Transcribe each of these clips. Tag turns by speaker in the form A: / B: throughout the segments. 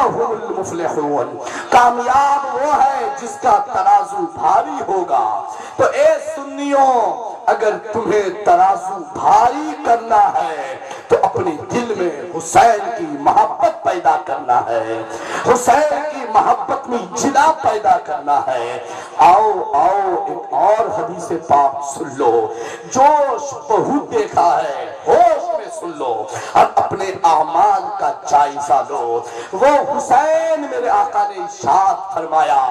A: هم المفلحون، کامیاب وہ ہے جس کا ترازو بھاری ہوگا۔ تو اے سنیوں، اگر تمہیں ترازو بھاری کرنا ہے تو اپنے دل میں حسین کی محبت پیدا کرنا ہے، حسین کی محبت میں جلا پیدا کرنا ہے۔ آؤ ایک اور حدیث پاک سن لو، جوش بہت دیکھا ہے، ہوش میں سن لو اور اپنے اعمال کا جائزہ لو۔ وہ حسین، میرے آقا نے ارشاد فرمایا،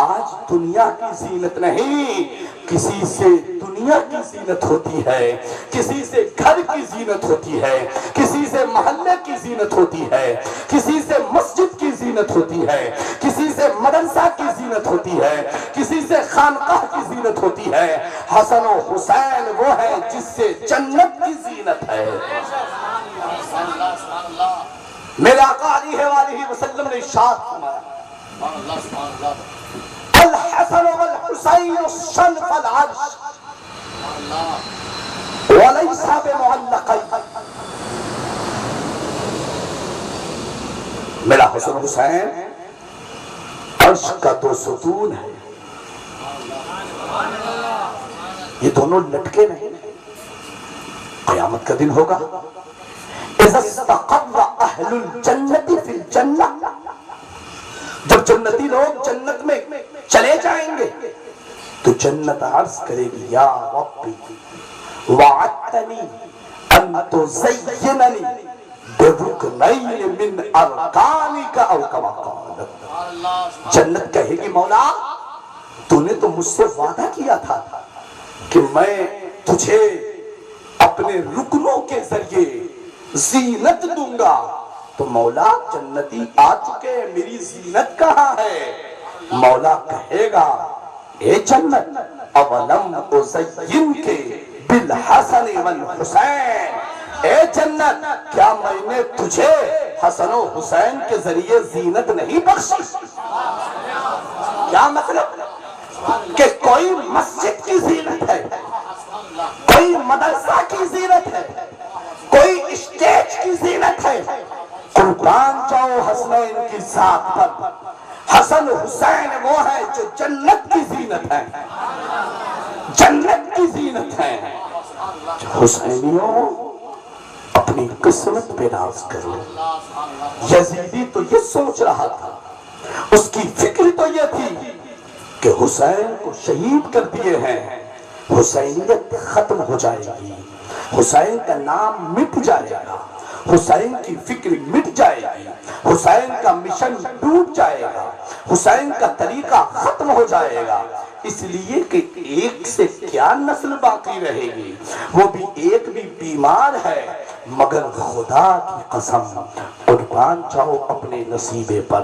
A: آج دنیا کی زینت نہیں، کسی سے دنیا کی زینت ہوتی ہے، کسی سے گھر کی زینت ہوتی ہے، کسی سے محلے کی زینت ہوتی ہے، کسی سے مسجد کی زینت ہوتی ہے، کسی سے مدرسہ کی زینت ہوتی ہے، کسی سے خانقاہ کی زینت ہوتی ہے۔ حسن و حسین وہ ہے جس سے جنت کی زینت ہے۔ میرے آقا علیہ وآلہ وسلم نے ارشاد فرمایا، الحسن والحسین شنف العرش ولیس بمعلقین۔ میرا حسن حسین عرش کا دو ستون ہے، یہ دونوں لٹکے نہیں، قیامت کا دن ہوگا، اذا استقر اہل الجنت فی الجنہ، جب جنتی لوگ جنت میں چلے جائیں گے تو جنت عرض کرے گی، یا ربی وعدتنی ان تزیننی برکنین من ارکانک او کما قال۔ جنت کہے گی، مولا تو نے تو مجھ سے وعدہ کیا تھا کہ میں تجھے اپنے رکنوں کے ذریعے زینت دوں گا، تو مولا جنتی آ چکے، میری زینت کہاں ہے؟ مولا کہے گا، اے جنت اولم ازین کے بالحسن والحسین، اے جنت کیا میں نے تجھے حسن و حسین کے ذریعے زینت نہیں بخشی؟ کیا مطلب؟ کہ کوئی مسجد کی زینت ہے، کوئی مدرسہ کی زینت ہے، کوئی اسٹیج کی زینت ہے، قربان جاؤ حسنین کی ذات پر، حسن حسین وہ ہے جو جنت کی زینت ہے، جنت کی زینت ہے۔ حسینیوں، اپنی قسمت پہ راز کرو۔ یزیدی تو یہ سوچ رہا تھا، اس کی فکر تو یہ تھی کہ حسین کو شہید کر دیے ہیں، حسینیت ختم ہو جائے گی، حسین کا نام مٹ جائے گا، حسین کی فکر مٹ جائے گی، حسین کا مشن ڈوب جائے گا، حسین کا طریقہ ختم ہو جائے گا، اس لیے کہ ایک سے کیا نسل باقی رہے گی، وہ بھی ایک بھی بیمار ہے، مگر خدا کی قسم قربان جاؤ اپنے نصیبے پر،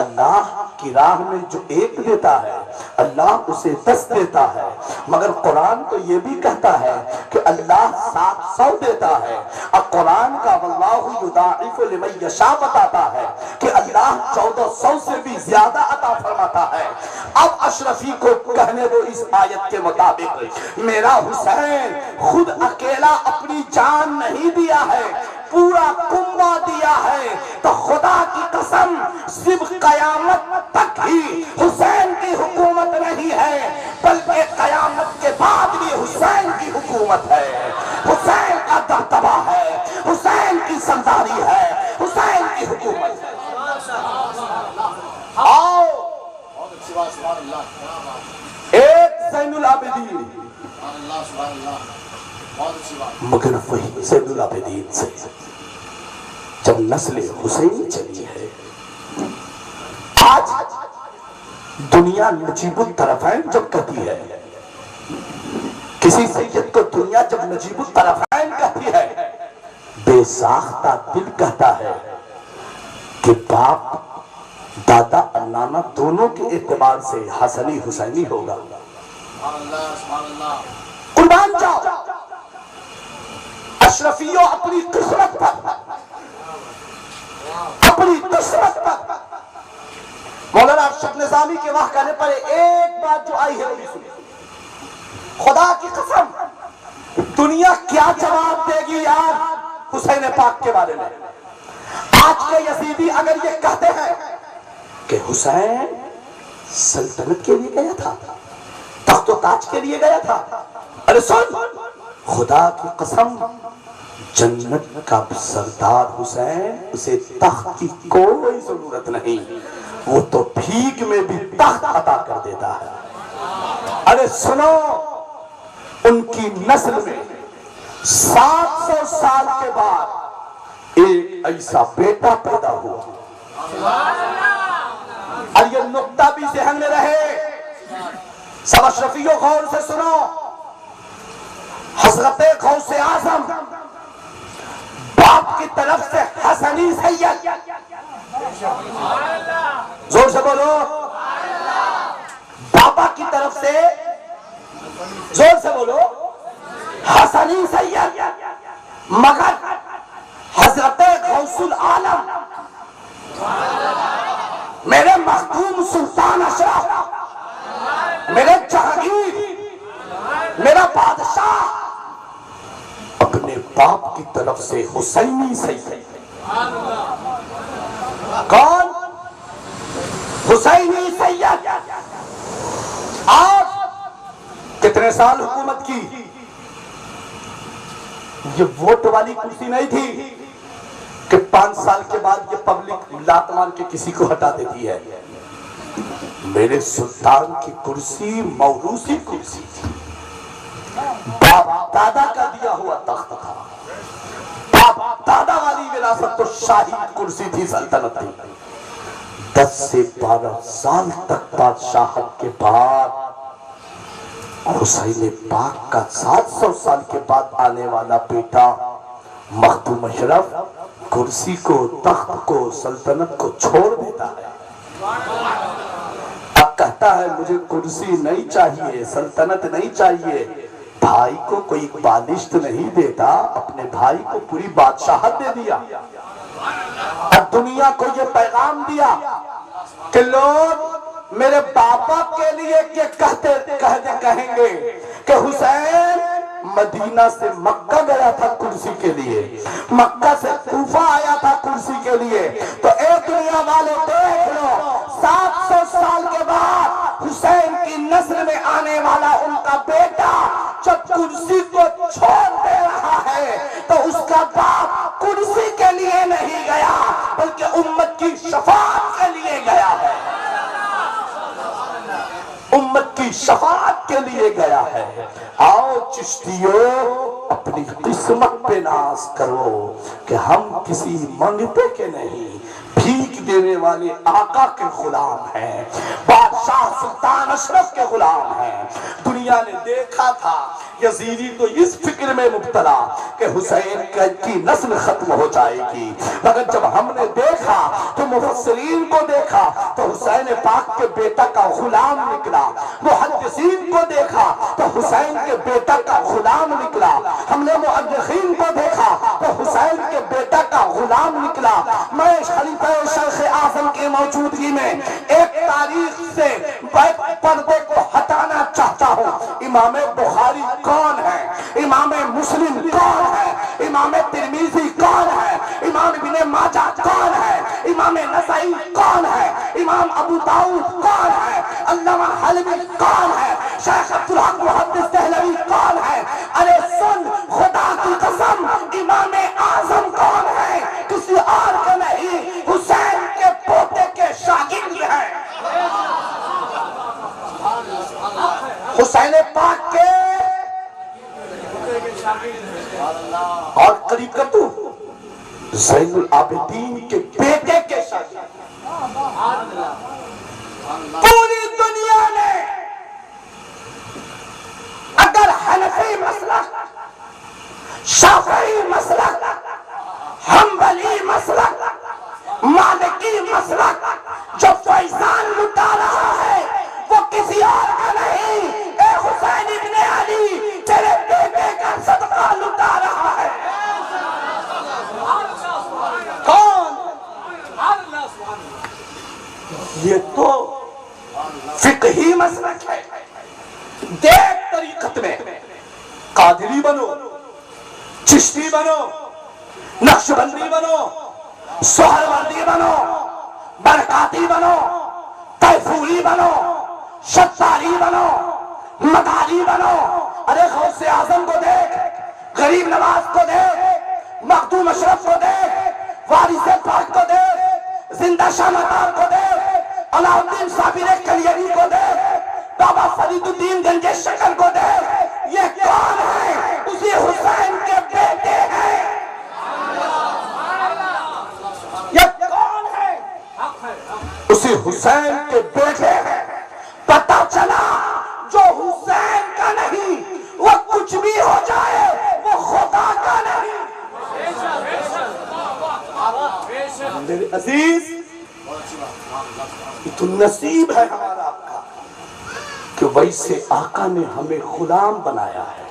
A: اللہ کی راہ میں جو ایک دیتا ہے اللہ اسے 10 دیتا ہے، مگر قرآن تو یہ بھی کہتا ہے کہ اللہ 700 دیتا ہے، اور قرآن کا واللہ یضاعف لمن یشاء بتاتا ہے کہ اللہ 1400 سے بھی زیادہ عطا فرماتا ہے۔ اب اشرفی کو کہنے دو اس آیت کے مطابق، میرا حسین خود اکیلا اپنی جان نہیں دیا ہے، پورا کنبہ دیا ہے، تو خدا کی قسم صرف قیامت تک ہی حسین کی حکومت نہیں ہے، بلکہ قیامت کے بعد بھی حسین کی حکومت ہے، حسین کا دبدبہ ہے، حسین کی سرداری ہے، حسین کی حکومت ہے۔ آؤ ایک زین العابدین، مگر وہی زین العابدین سے جب نسل حسین چلی ہے، آج دنیا نجیب الطرفین جب کہتی ہے، کسی سید کو دنیا جب نجیب الطرفین کہتی ہے، بے ساختہ دل کہتا ہے کہ باپ دادا نانا دونوں کے اعتبار سے حسنی حسینی ہوگا۔ قربان جاؤ اشرفیوں، اپنی قسمت پر، اپنی قسمت پر۔ مولانا ارشد نظامی کے وہاں کہنے پر ایک بات جو آئی ہے وہ بھی سنی، خدا کی قسم دنیا کیا جواب دے گی یار حسین پاک کے بارے میں؟ آج کے یزیدی اگر یہ کہتے ہیں کہ حسین سلطنت کے لیے گیا تھا، تخت و تاج کے لیے گیا تھا، ارے سن، خدا کی قسم جنت کا سردار حسین، اسے تخت کی کوئی ضرورت نہیں، وہ تو بھیک میں بھی تخت عطا کر دیتا ہے۔ ارے سنو، ان کی نسل میں 700 سال کے بعد ایک ایسا بیٹا پیدا ہوا۔ اور یہ نقطہ بھی ذہن میں رہے، سب اشرفیوں غور سے سنو، حضرت غوث اعظم باپ کی طرف سے حسنی سید، زور سے بولو، بابا کی طرف سے زور سے بولو حسنی سید، مگر حضرت غوث العالم میرے مخدوم سلطان اشرف، میرے جہانگیر، میرا بادشاہ اپنے باپ کی طرف سے حسینی سید، کون؟ حسینی سید۔ آپ کتنے سال حکومت کی؟ یہ ووٹ والی کرسی نہیں تھی کہ 5 سال کے بعد یہ پبلک لات مار کے کسی کو ہٹا دیتی ہے۔ میرے سلطان کی کرسی موروثی کرسی تھی، باپ دادا کا دیا ہوا تخت تھا، باپ دادا والی وراثت تو شاہی کرسی تھی، سلطنت تھی۔ 10 سے 12 سال تک بادشاہت کے بعد حسین پاک کا 700 سال کے بعد آنے والا بیٹا مخدوم اشرف کرسی کو، تخت کو، سلطنت کو چھوڑ دیتا ہے۔ اب کہتا ہے مجھے کرسی نہیں چاہیے، سلطنت نہیں چاہیے۔ بھائی کو کوئی بالشت نہیں دیتا، اپنے بھائی کو پوری بادشاہت دے دیا۔ اب دنیا کو یہ پیغام دیا کہ لوگ میرے بابا کے لیے کہیں گے کہ حسین مدینہ سے مکہ گیا تھا کرسی کے لیے، مکہ سے کوفہ آیا تھا کرسی کے لیے، تو اے دنیا والے دیکھ لو 700 سال کے بعد حسین کی نسل میں آنے والا ان کا بیٹا جب کرسی کو چھوڑ دے رہا ہے تو اس کا باپ کرسی کے لیے نہیں گیا بلکہ امت کی شفاعت کے لیے گیا ہے، امت کی شفاعت کے لیے گیا ہے۔ آؤ چشتیوں اپنی قسمت پہ ناز کرو کہ ہم کسی منگتے کے نہیں، بھیک دینے والے آقا کے غلام ہیں، بادشاہ سلطان اشرف کے غلام ہیں۔ دنیا نے دیکھا تھا یزیدی تو اس فکر میں مبتلا کہ حسین کی نسل ختم ہو جائے گی، مگر جب ہم نے دیکھا تو مفسرین کو دیکھا تو حسین پاک کے بیٹا کا غلام نکلا، محدثین کو دیکھا تو حسین کے بیٹا کا غلام نکلا، ہم نے مؤرخین کو دیکھا تو حسین کے بیٹا کا غلام نکلا۔ میں خلیفہ شیخ اعظم کی موجودگی میں ایک تاریخ سے پردے کو ہٹانا چاہتا ہوں۔ امام بخاری کون ہے؟ امام مسلم کون ہے؟ امام ترمذی کون ہے؟ امام ابن ماجہ کون ہے؟ امام نسائی کون ہے؟ امام ابو داؤد کون ہے؟ علامہ حلبی کون ہے؟ شیخ عبدالحق محدث دہلوی کون ہے؟ ارے سن، خدا کی قسم امام اعظم کون ہے؟ کسی اور کا نہیں، حسین کے پوتے کے شاگرد ہیں، حسین پاک کے اور قریب کر تو زین العابدین کے بیٹے کے شاگرد۔ پوری دنیا نے اگر حنفی مسلک، شافعی مسلک، حنبلی مسلک، مالکی مسلک جو فیضان لٹا رہا ہے وہ کسی اور کا نہیں، اے حسین ابن علی تیرے بیٹے کا صدقہ لٹا رہا ہے۔ کون؟ یہ تو فقہی مسلک ہے۔ دیکھ طریقت میں قادری بنو، چشتی بنو، نقشبندی بنو، سہروردی بنو، برکاتی بنو، تیفوری بنو، شتاری بنو، مداری بنو. ارے غوث اعظم کو دیکھ، غریب نواز کو دیکھ، مخدوم اشرف کو دیکھ، وارث پاک کو دیکھ، زندہ شاہ مدار کو دیکھ، علاؤالدین صابر کلیری کو دیکھ، بابا فرید الدین گنج شکر کو دیکھ. یہ کون ہے؟ اسی حسین کے بیٹے ہیں. یہ کون ہے؟ اسی حسین کے بیٹے ہیں. پتہ چلا جو حسین کا نہیں وہ کچھ بھی ہو جائے وہ خدا کا نہیں. میرے عزیز، یہ تو نصیب ہے ہمارا آپ کا کہ ویسے آقا نے ہمیں غلام بنایا ہے.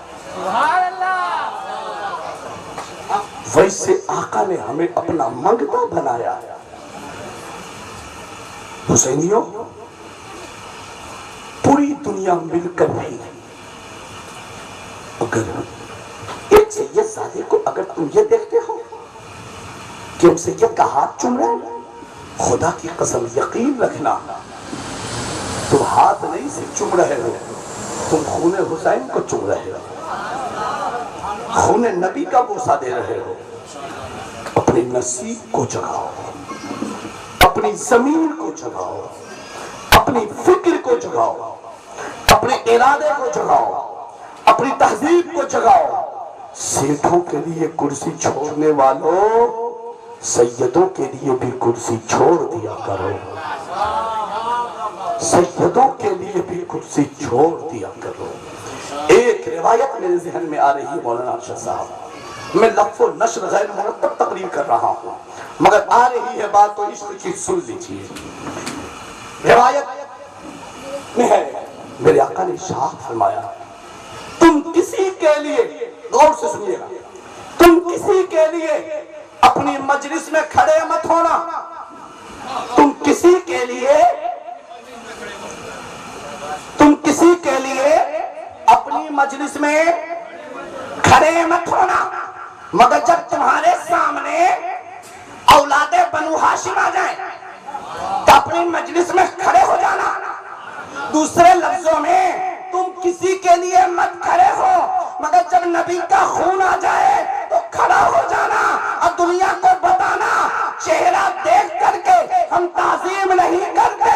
A: ویسے آقا نے ہمیں اپنا منگتا بنایا ہے. حسینیوں، پوری دنیا مل کر بھی اگر ایک سید زادے کو اگر تم یہ دیکھتے ہو کہ ہم سید کا ہاتھ چوم رہے ہیں، خدا کی قسم یقین رکھنا تم ہاتھ نہیں سے چوم رہے ہو، تم خون حسین کو چوم رہے ہو، خون نبی کا بوسہ دے رہے ہو. اپنے نصیب کو جگاؤ، اپنی زمین کو جگاؤ، اپنی فکر کو جگاؤ، اپنے ارادے کو جگاؤ، اپنی تہذیب کو جگاؤ. سیٹھوں کے لیے کرسی چھوڑنے والوں، سیدوں کے لیے بھی کرسی چھوڑ دیا کرو. سیدوں کے لیے بھی کرسی چھوڑ دیا کرو. ایک روایت میرے ذہن میں آ رہی ہے مولانا ارشد صاحب، میں لفظ و نشر غیر مرتب تقریر کر رہا ہوں مگر آ رہی ہے بات تو عشق کی سن لیجیے. روایت میں ہے میرے آقا نے ارشاد فرمایا، تم کسی کے لیے، غور سے سنیے گا، تم کسی کے لیے اپنی مجلس میں کھڑے مت ہونا. تم کسی کے لیے اپنی مجلس میں کھڑے مت ہونا مگر جب تمہارے سامنے اولاد بنو ہاشم آ جائیں تو اپنی مجلس میں کھڑے ہو جانا. دوسرے لفظوں میں تم کسی کے لیے مت کھڑے ہو مگر جب نبی کا خون آ جائے تو کھڑا ہو جانا اور دنیا کو بتانا، چہرہ دیکھ کر کے ہم تعظیم نہیں کرتے،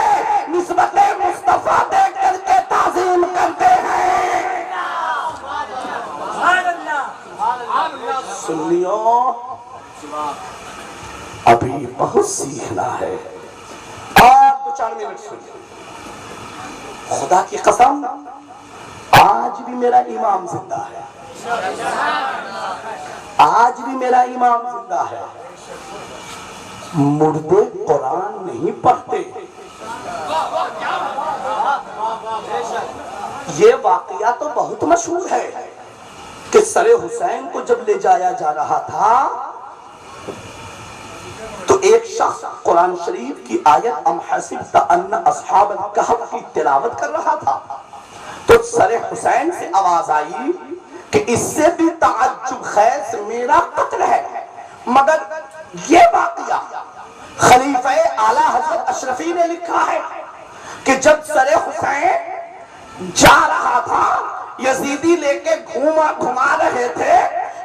A: نسبت مصطفیٰ دیکھ کر کے تعظیم کرتے ہیں. سنیو، ابھی بہت سیکھنا ہے. آپ 2-4 منٹ سنیے. خدا کی قسم آج بھی میرا امام زندہ ہے، آج بھی میرا امام زندہ ہے. مردے قرآن نہیں پڑھتے. یہ واقعہ تو بہت مشہور ہے کہ سر حسین کو جب لے جایا جا رہا تھا تو ایک شخص قرآن شریف کی آیت ام حسبت ان اصحاب الکہف کی تلاوت کر رہا تھا تو سر حسین سے آواز آئی کہ اس سے بھی تعجب خیز میرا قتل ہے. مگر یہ واقعہ خلیفہ اعلیٰ حضرت اشرفی نے لکھا ہے کہ جب سر حسین جا رہا تھا، یزیدی لے کے گھما رہے تھے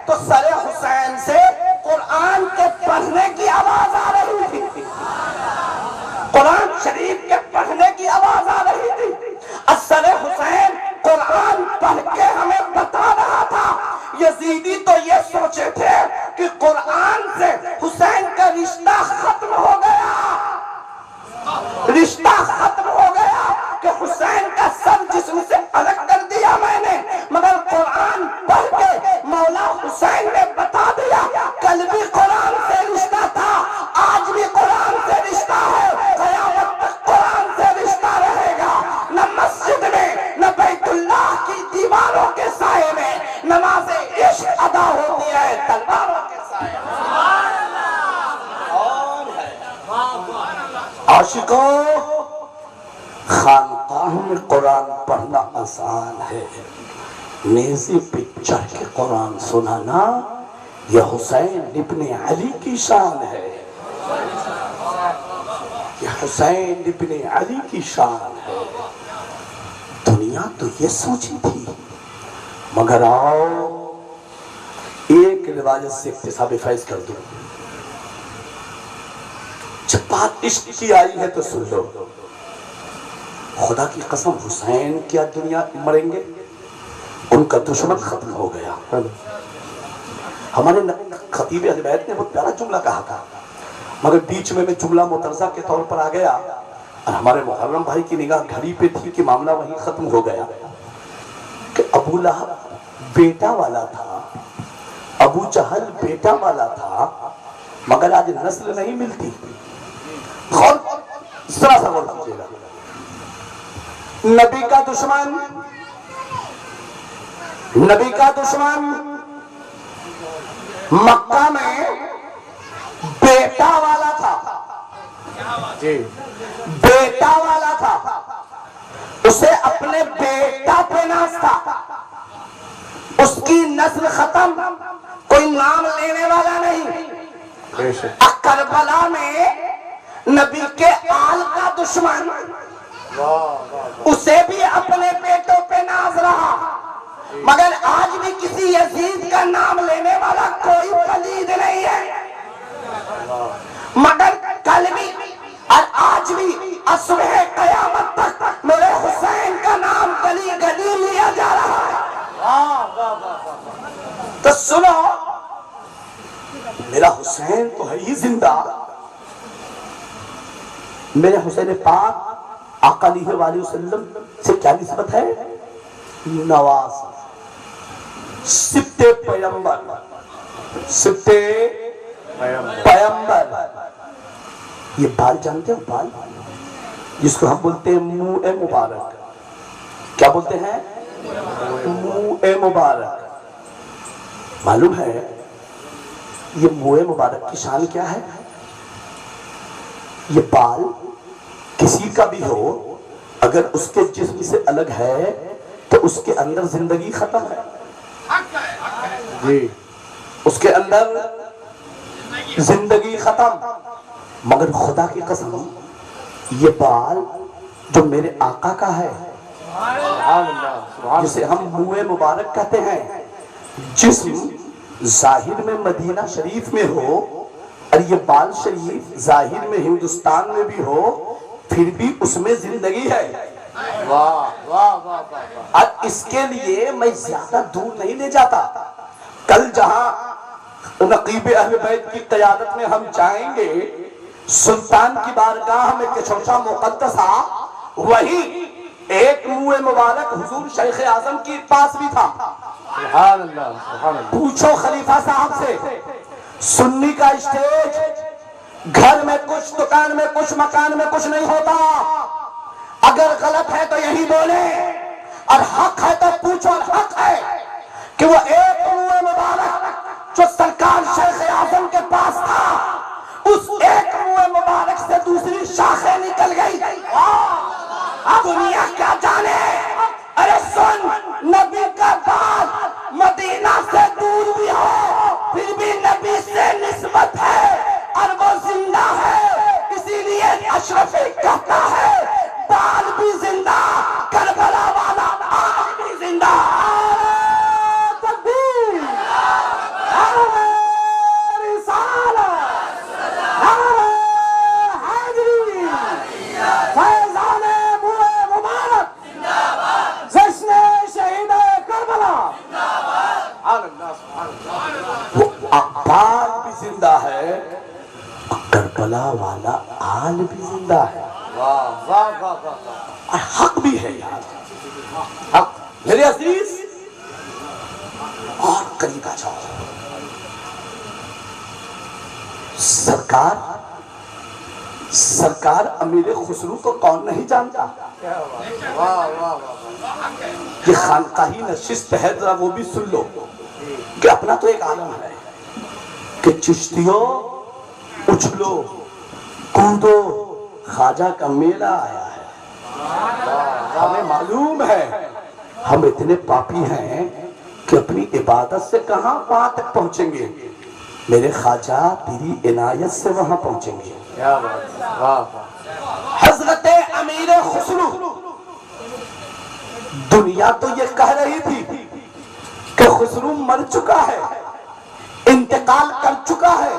A: تو سر حسین سے قرآن کے پڑھنے کی آواز آ رہی تھی، قرآن شریف کے پڑھنے کی آواز آ رہی تھی. سر حسین قرآن پڑھ کے ہمیں بتا رہا تھا. یزیدی تو یہ سوچے تھے کہ قرآن سے حسین کا رشتہ ختم ہو گیا، رشتہ ختم ہو گیا کہ حسین کا سر جسم سے الگ کر دیا میں نے. مگر قرآن پڑھ کے مولا حسین نے بتا دیا کل بھی قرآن سے رشتہ تھا، آج بھی قرآن سے رشتہ ہے، قیامت تک قرآن سے رشتہ رہے گا. نہ مسجد میں نہ بیت اللہ کی دیواروں کے سائے میں نماز عشق ادا ہوتی ہے، تلواروں کے سائے میں. عاشقوں، خانقاہ میں قرآن پڑھنا آسان ہے، نیزے پہ چڑھ کے قرآن سنانا یہ حسین ابن علی کی شان ہے. یہ حسین ابن علی کی شان ہے. دنیا تو یہ سوچی تھی. مگر آؤ ایک روایت سے اکتساب فیض کر دوں. جب بات عشق کی آئی ہے تو سن لو. خدا کی قسم حسین کیا دنیا مریں گے؟ ان کا دشمن ختم ہو گیا. ہمارے خطیب اہل بیت نے بہت پیارا جملہ کہا تھا، مگر بیچ میں جملہ مترجہ کے طور پر آ گیا اور ہمارے محرم بھائی کی نگاہ گھڑی پہ تھی کہ معاملہ وہیں ختم ہو گیا کہ ابو لہب بیٹا والا تھا، ابو جہل بیٹا والا تھا، مگر آج نسل نہیں ملتی. غور ذرا سا غور کیجیے گا. نبی کا دشمن، نبی کا دشمن مکہ میں بیٹا والا تھا، بیٹا والا تھا. اسے اپنے بیٹا پہ ناز تھا. اس کی نسل ختم، کوئی نام لینے والا نہیں. کربلا میں نبی کے آل کا دشمن، اسے بھی اپنے بیٹوں پہ ناز رہا. مگر آج بھی کسی یزید کا نام لینے والا کوئی پلید نہیں ہے. مگر کل بھی اور آج بھی صبح قیامت تک میرے حسین کا نام گلی گلی لیا جا رہا ہے. تو سنو، میرا حسین تو ہے ہی زندہ. میرے حسین پاک آقا علیہ وآلہ وسلم سے کیا نسبت ہے؟ نواز، سبت پیمبر، سبت پیمبر. یہ بال جانتے ہو؟ بال جس کو ہم بولتے ہیں منہ مبارک. کیا بولتے ہیں؟ منہ مبارک. معلوم ہے یہ منہ مبارک کی شان کیا ہے؟ یہ بال کسی کا بھی ہو، اگر اس کے جسم سے الگ ہے تو اس کے اندر زندگی ختم ہے. جی، اس کے اندر زندگی ختم. مگر خدا کی قسم یہ بال جو میرے آقا کا ہے، جسے ہم منہ مبارک کہتے ہیں، جسم ظاہر میں مدینہ شریف میں ہو اور یہ بال شریف ظاہر میں ہندوستان میں بھی ہو، پھر بھی اس میں زندگی ہے. اور اس کے لیے میں زیادہ دور نہیں لے جاتا. کل جہاں نقیب اہل بیت کی قیادت میں ہم جائیں گے سلطان کی بارگاہ میں کچھوچا مقدسہ، وہی ایک منہ مبارک حضور شیخ اعظم کی پاس بھی تھا. سبحان اللہ، سبحان اللہ. پوچھو خلیفہ صاحب سے، سنی کا اسٹیج گھر میں کچھ، دکان میں کچھ، مکان میں کچھ نہیں ہوتا. اگر غلط ہے تو یہی بولے، اور حق ہے تو پوچھو. اور حق ہے کہ وہ ایک منہ مبارک جو سرکار شیخ اعظم کے پاس تھا، اس ایک منہ مبارک سے دوسری شاخیں نکل گئی. دنیا کیا جانے. ارے سن، نبی کا بال مدینہ سے دور بھی ہو پھر بھی نبی سے نسبت ہے اور وہ زندہ ہے. اسی لیے اشرفی کہتا ہے بال بھی زندہ، کربلا والا آج بھی زندہ. تکبیر، نعرہ رسالت، نعرہ حیدری، فیضان منہ مبارک، جشن شہید کربلا. بال بھی زندہ ہے، کربلا والا آل بھی زندہ ہے. اور حق بھی ہے یار. حق. میرے عزیز اور قریب آ جاؤ. سرکار امیر خسرو کو کون نہیں جانتا؟ یہ خانقاہی نشست ہے، ذرا وہ بھی سن لو کہ اپنا تو ایک عالم ہے کہ چشتیوں اچھلو کودو، خواجہ کا میلہ آیا ہے. ہمیں معلوم ہے ہم اتنے پاپی ہیں کہ اپنی عبادت سے کہاں وہاں تک پہنچیں گے. میرے خواجہ تیری عنایت سے وہاں پہنچیں گے. خسرو، دنیا تو یہ کہہ رہی تھی کہ خسرو مر چکا ہے، انتقال کر چکا ہے،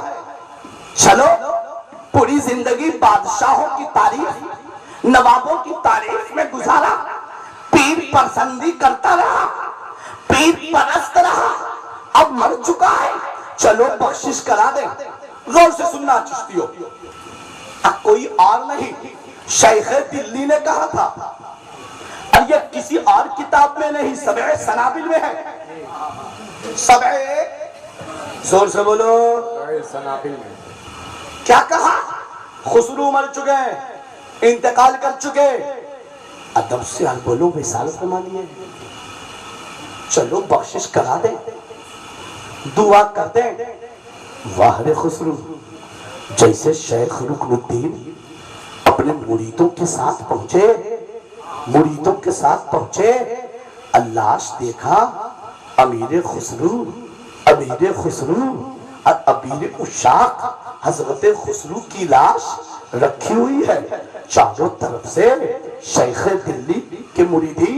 A: چلو پوری زندگی بادشاہوں کی تعریف، نوابوں کی تعریف میں گزارا، پیر پسندی کرتا رہا، پیر پرست رہا، اب مر چکا ہے، چلو بخشش کرا دیں۔ غور سے سننا چشتیوں، اب کوئی اور نہیں، شیخ دلی نے کہا تھا، اور یہ کسی اور کتاب میں نہیں، سبع سنابل میں ہے، سبع، زور سے بولو،
B: سنابل میں
A: کیا کہا؟ خسرو مر چکے، انتقال کر چکے، ادب سے آپ بولو وصال فرما لیے، چلو بخشش کرا دیں، دعا کر دیں۔ واہ رے خسرو، جیسے شیخ رکن الدین اپنے مریدوں کے ساتھ پہنچے، مریدوں کے ساتھ پہنچے، لاش دیکھا، امیر خسرو، امیر خسرو اور امیر اشاق حضرت خسرو کی لاش رکھی ہوئی ہے، چاروں طرف سے شیخ دلی کے مریدی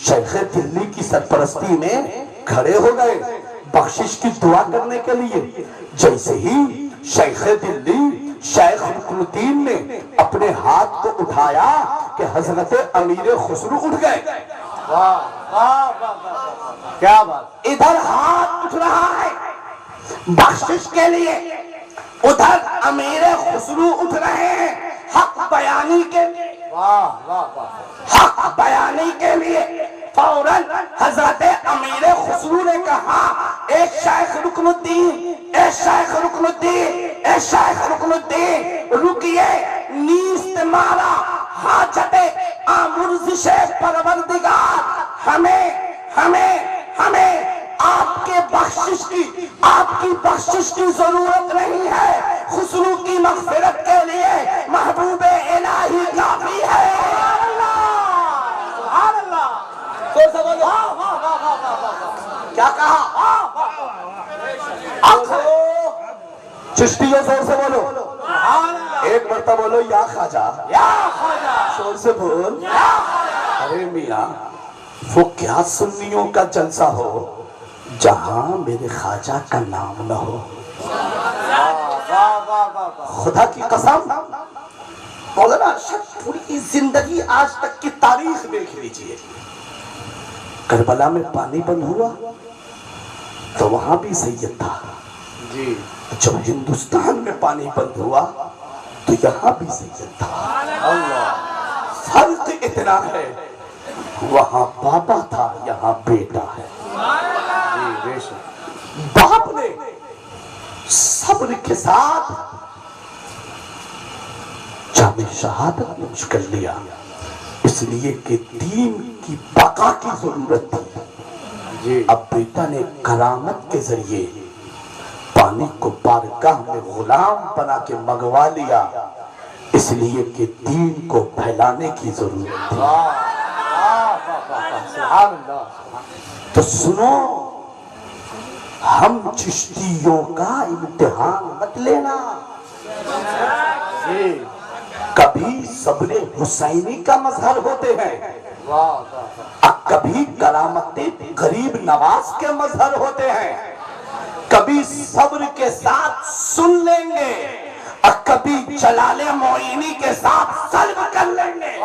A: شیخ دلی کی سرپرستی میں کھڑے ہو گئے بخشش کی دعا کرنے کے لیے۔ جیسے ہی شیخ دلی شیخ رکن الدین نے اپنے ہاتھ کو اٹھایا کہ حضرت امیر خسرو اٹھ گئے۔
B: کیا بات،
A: ادھر ہاتھ اٹھ رہا ہے بخشش کے لیے، ادھر امیر خسرو اٹھ رہے ہیں حق بیانی کے لیے،
B: واہ واہ واہ،
A: حق بیانی کے لیے۔ فوراً حضرت امیر خسرو نے کہا، اے شیخ رکن الدین، اے شیخ رکن الدین، اے شیخ رکن الدین، رکیے، نیست مارا حاجت آمرزش پروردگار، ہمیں آپ کے بخشش کی، آپ کی بخشش کی ضرورت نہیں ہے، خسرو کی مغفرت کے لیے محبوب الہی کافی ہے۔
B: سبحان اللہ،
A: کیا کہا؟ چشتیوں زور سے بولو، ایک مرتبہ بولو یا خواجہ، شور سے بول۔ ارے میاں، وہ کیا سنیوں کا جلسہ ہو جہاں میرے خواجہ کا نام نہ ہو۔ خدا کی قسم، مولانا ارشد پوری زندگی آج تک کی تاریخ دیکھ لیجئے، کربلا میں پانی بند ہوا تو وہاں بھی سید تھا،
B: جی،
A: جب ہندوستان میں پانی بند ہوا تو یہاں بھی سید تھا۔
B: اللہ،
A: فرق اتنا ہے، وہاں بابا تھا، یہاں بیٹا ہے۔
B: جی بے شک،
A: باپ نے صبر کے ساتھ جام شہادت نوش کر لیا، اس لیے کہ دین کی بقا کی ضرورت تھی۔
B: جی،
A: اب بیٹا نے کرامت کے ذریعے پانی کو بارگاہ میں غلام بنا کے منگوا لیا، اس لیے کہ دین کو پھیلانے کی ضرورت تھی۔
B: سبحان اللہ،
A: تو سنو، ہم چشتیوں کا امتحان مت لینا،
B: جی،
A: کبھی صبر حسینی کا مظہر ہوتے ہیں،
B: واہ واہ،
A: کبھی کرامت غریب نواز کے مظہر ہوتے ہیں، کبھی صبر کے ساتھ سن لیں گے اور کبھی جلال معینی کے ساتھ سلب کر لیں گے۔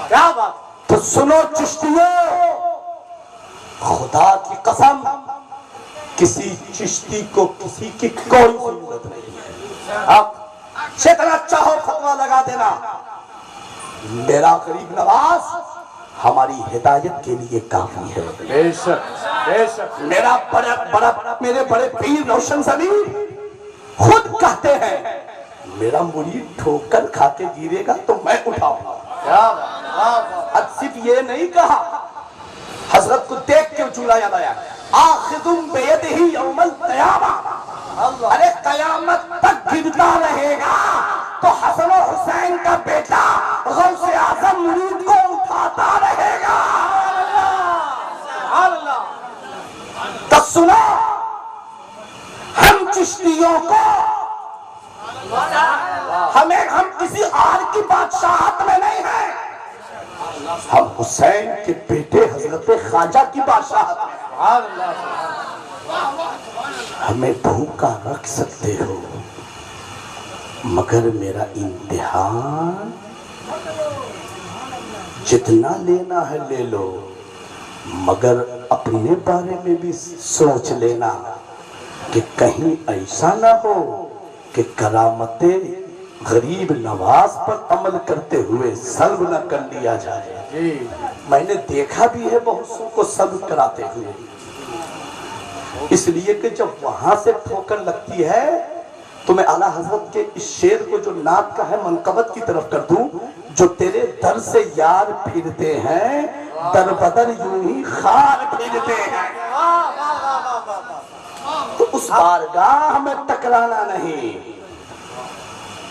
B: کیا بات،
A: تو سنو چشتیوں، خدا کی قسم، کسی چشتی کو کسی کی کوئی ضرورت نہیں ہے، اب جتنا چاہو فتویٰ لگا دینا، میرا غریب نواز ہماری ہدایت کے لیے کافی ہے۔
B: بے شک بے شک،
A: میرے بڑے پیر روشن زمین خود کہتے ہیں، میرا مرید ٹھوکر کھا کے گرے گا تو میں اٹھاؤں گا۔
B: کیا بات، واہ واہ،
A: صرف یہ نہیں کہا، حضرت کو دیکھ کے چولا یاد آیا، آخذم بیدہ یوم القیامہ، ارے قیامت تک گرتا رہے گا تو حسن و حسین کا بیٹا غوث اعظم مرید کو اٹھاتا رہے گا۔
B: سبحان اللہ،
A: تو سنو، ہم چشتیوں کو ہم کسی اور کی بادشاہت میں نہیں ہیں، ہم حسین کے بیٹے حضرت خواجہ کی بادشاہت میں ہیں۔ ہمیں بھوکا رکھ سکتے ہو مگر میرا امتحان جتنا لینا ہے لے لو، مگر اپنے بارے میں بھی سوچ لینا کہ کہیں ایسا نہ ہو کہ کرامت غریب نواز پر عمل کرتے ہوئے سلب نہ کر لیا جائے۔ میں نے دیکھا بھی ہے بہت سو کو سلب کراتے ہوئے، اس لیے کہ جب وہاں سے ٹھوکر لگتی ہے تو میں اعلیٰ حضرت کے اس شعر کو جو نعت کا ہے منقبت کی طرف کر دوں، جو تیرے در سے یار پھرتے ہیں در بدر یوں ہی خار پھرتے ہیں، تو اس بارگاہ میں ٹکرانا نہیں۔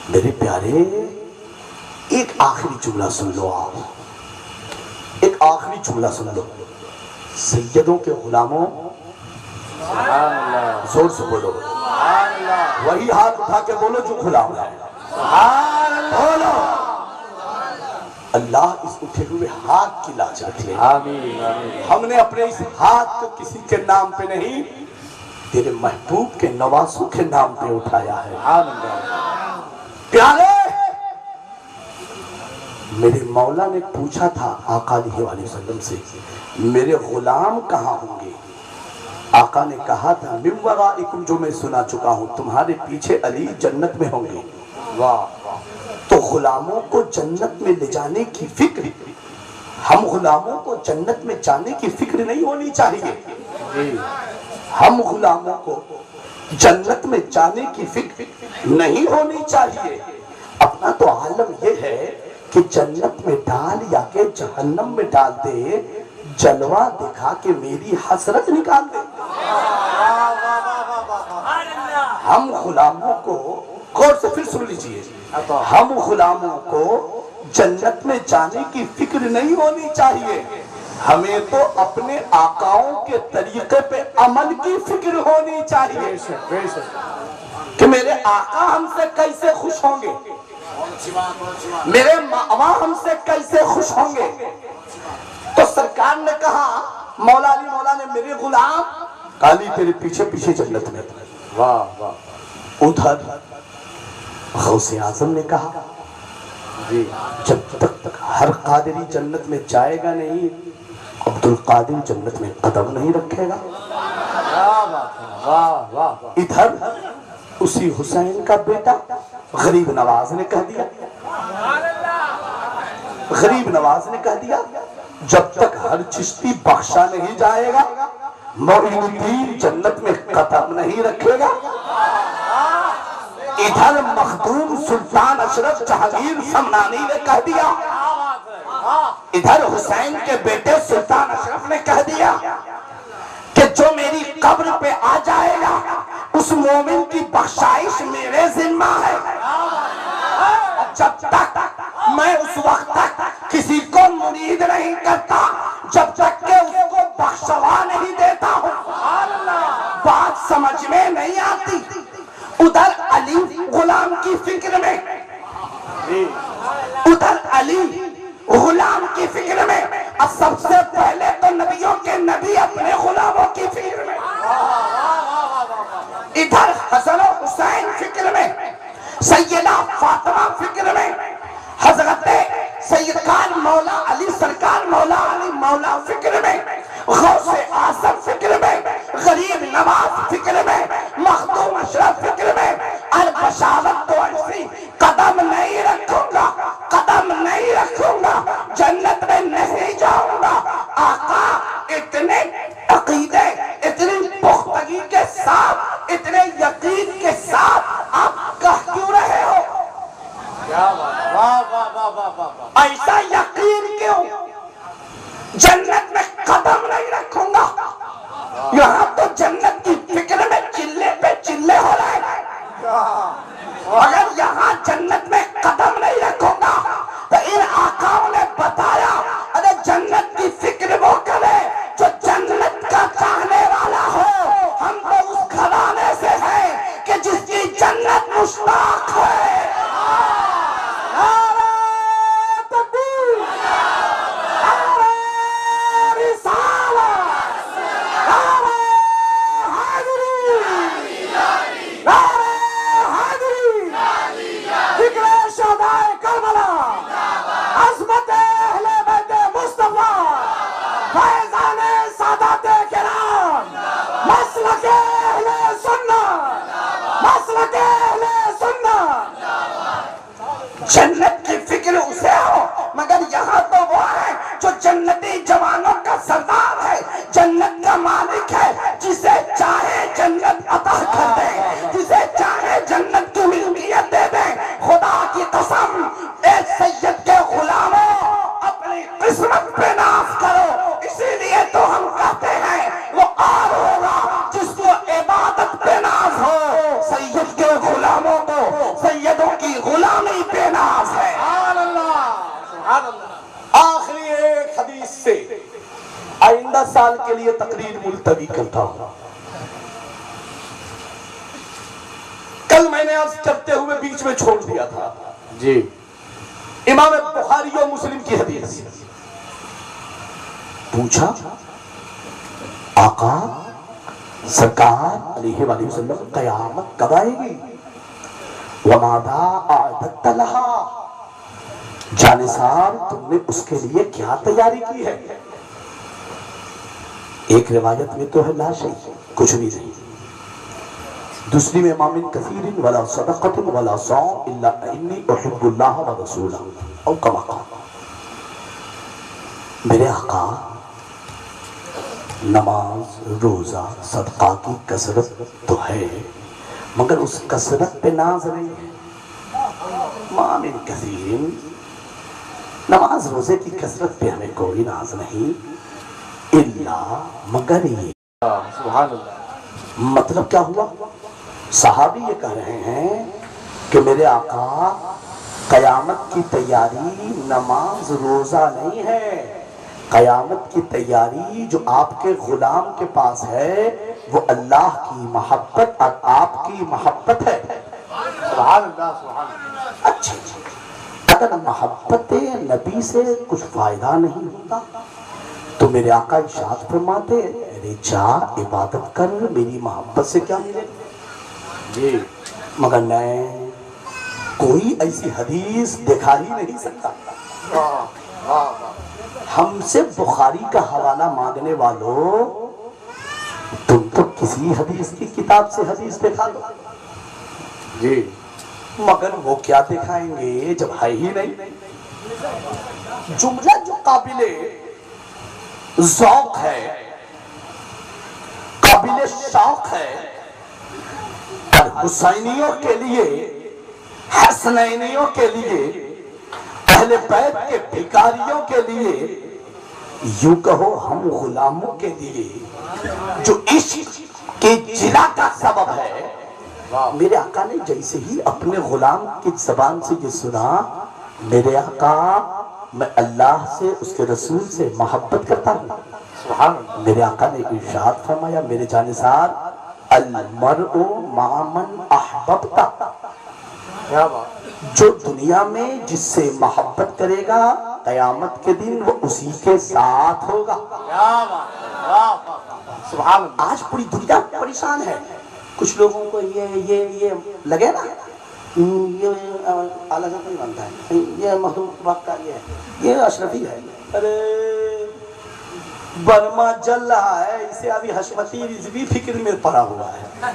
A: میرے پیارے ایک آخری جملہ سن لو، آپ ایک آخری جملہ سن لو، سیدوں کے غلاموں، زور سے بولو، وہی ہاتھ اٹھا کے بولو جو غلام ہے، بولو، اللہ اس اٹھے ہوئے ہاتھ کی لاج رکھے۔ ہم نے اپنے اس ہاتھ کو کسی کے نام پہ نہیں، تیرے محبوب کے نواسوں کے نام پہ اٹھایا ہے۔ پیارے میرے مولا نے پوچھا تھا آقا علیہ وآلہ وسلم سے، میرے غلام کہاں ہوں گے؟ آقا نے کہا تھا من ورائکم، جو میں سنا چکا ہوں، تمہارے پیچھے علی جنت میں ہوں گے۔ تو غلاموں کو جنت میں لے جانے کی فکر، ہم غلاموں کو جنت میں جانے کی فکر نہیں ہونی چاہیے، ہم غلاموں کو جنت میں جانے کی فکر نہیں ہونی چاہیے۔ اپنا تو عالم یہ ہے کہ جنت میں ڈال یا کہ جہنم میں ڈال دے، جلوہ دکھا کے میری حسرت نکال دے۔ ہم غلاموں کو غور سے پھر سن لیجئے، ہم غلاموں کو جنت میں جانے کی فکر نہیں ہونی چاہیے، ہمیں تو اپنے آقاؤں کے طریقے پہ عمل کی فکر ہونی چاہیے کہ میرے آقا ہم سے کیسے خوش ہوں گے، میرے ماں ہم سے کیسے خوش ہوں گے۔ تو سرکار نے کہا مولا علی مولا نے میرے غلام علی تیرے پیچھے پیچھے جنت میں۔ ادھر غوث اعظم نے کہا جب تک ہر قادری جنت میں جائے گا نہیں، عبد القادر جنت میں قدم نہیں رکھے گا۔ ادھر اسی حسین کا بیٹا غریب نواز نے کہہ دیا، غریب نواز نے کہہ دیا جب تک ہر چشتی بخشا نہیں جائے گا معین الدین جنت میں قدم نہیں رکھے گا۔ ادھر مخدوم سلطان اشرف جہانگیر سمنانی نے کہہ دیا، ادھر حسین کے بیٹے سلطان اشرف نے کہہ دیا کہ جو میری قبر پہ آ جائے گا اس مومن کی بخشائش میرے ذمہ ہے۔ جب تک میں اس وقت تک کسی کو مرید نہیں کرتا جب تک کہ اس کو بخشوا نہیں دیتا ہوں۔ بات سمجھ میں نہیں آتی؟ ادھر علی غلام کی فکر میں، ادھر علی غلام کی فکر میں، اب سب سے پہلے تو نبیوں کے نبی اپنے غلاموں کی فکر میں، ادھر حسن و حسین فکر میں، سیدہ فاطمہ فکر میں، حضرت سیدکار مولا علی سرکار مولا علی مولا فکر میں، غوث اعظم فکر میں، غریب نواز فکر میں، مخدوم اشرف فکر میں، البشارت تو ایسی قدم نہیں رکھوں گا، قدم نہیں رکھوں گا، جنت میں نہیں جاؤں گا۔ آقا اتنے عقیدے، اتنی پختگی کے ساتھ، اتنے یقین کے ساتھ آپ کہہ کیوں رہے ہو؟ ایسا یقین کیوں؟ جنت میں قدم نہیں رکھوں گا، یہاں تو جنت کی فکر میں چلے پہ چلے ہو رہے ہیں۔ اگر یہاں جنت میں قدم نہیں رکھوں گا تو ان آقاؤں نے بتایا ارے جنت کی فکر وہ کرے جو جنت کا چاہنے والا ہو۔ ہم تو اس گھرانے سے ہیں کہ جس کی جنت مشتاق ہے۔ جنت کی فکر اسے ہو، مگر یہاں تو وہ ہے جو جنتی جوانوں کا سردار ہے، جنت کا مالک ہے، جسے چاہے جنت عطا کر دے، جسے چاہے جنت کی ملکیت دے دے۔ خدا کی قسم، اے سید کے غلاموں، اپنی قسمت پہ ناز کرو، اسی لیے تو ہم کہتے ہیں وہ آر ہوگا جس کو عبادت پہ ناز ہو۔ سید کے غلاموں کو سیدوں کی غلامی پہ ناز ہے۔
B: سبحان اللہ، سبحان اللہ۔
A: آخری ایک حدیث سے آئندہ سال کے لیے تقریر ملتوی کرتا ہوں۔ کل میں نے عرض کرتے ہوئے بیچ میں چھوڑ دیا تھا،
B: جی
A: امام بخاری و مسلم کی حدیث۔ پوچھا آقا سرکار علیہ وآلہ وسلم قیامت کب آئے گی؟ وَمَاذَا أَعْدَدْتَ لَهَا، جانثار تم نے اس کے لیے کیا تیاری کی ہے؟ ایک روایت میں تو ہے لا شیء، کچھ بھی نہیں۔ دوسری میں ما من کثیر ولا صدقۃ ولا صوم الا انی احب اللہ ورسولہ او کما قال۔ میرے آقا نماز روزہ صدقہ کی کثرت تو ہے، مگر اس کثرت پہ ناز نہیں ہے۔ ما من کثیر، نماز روزے کی کثرت پہ ہمیں کوئی ناز نہیں، الا مگر یہ۔
B: سبحان اللہ۔
A: مطلب کیا ہوا؟ صحابی یہ کہہ رہے ہیں کہ میرے آقا قیامت کی تیاری نماز روزہ نہیں ہے، قیامت کی تیاری جو آپ کے غلام کے پاس ہے وہ اللہ کی محبت اور آپ کی محبت ہے۔
B: سبحان اللہ، سبحان اللہ۔
A: اچھا، اگر محبت نبی سے کچھ فائدہ نہیں ہوتا تو میرے آقا ارشاد فرماتے ارے جا عبادت کر، میری محبت سے کیا ملے؟
B: جی
A: مگر میں کوئی ایسی حدیث دکھا ہی نہیں سکتا۔
B: واہ واہ واہ۔
A: ہم سے بخاری کا حوالہ مانگنے والوں، تم تو کسی حدیث کی کتاب سے حدیث دکھا دو۔
B: جی
A: مگر وہ کیا دکھائیں گے جب ہے ہی نہیں؟ جملہ جو قابل ذوق ہے، قابل شوق ہے، حسینیوں کے لیے، حسنینیوں کے لیے، اہل بیت کے بھکاریوں کے لیے، یوں کہو ہم غلاموں کے لیے جو عشق کی جلا کا سبب ہے۔ میرے آقا نے جیسے ہی اپنے غلام کی زبان سے یہ سنا، میرے آقا میں اللہ سے اس کے رسول سے محبت کرتا ہوں،
B: سبحان اللہ۔
A: میرے آقا نے ارشاد فرمایا میرے جانثار المرء مع من احببت،
B: کیا بات۔
A: جو دنیا میں جس سے محبت کرے گا قیامت کے دن وہ اسی کے ساتھ ہوگا۔
B: کیا بات ہے، واہ واہ۔ سبحان اللہ۔
A: آج پوری دنیا پریشان ہے، کچھ لوگوں کو یہ لگے نا یہ اعلیٰ نہیں بنتا ہے، یہ مخدوم وقت کا یہ اشرفی ہے، ارے برما جل رہا ہے، اسے ابھی حشمتی رضوی فکر میں پڑا ہوا ہے۔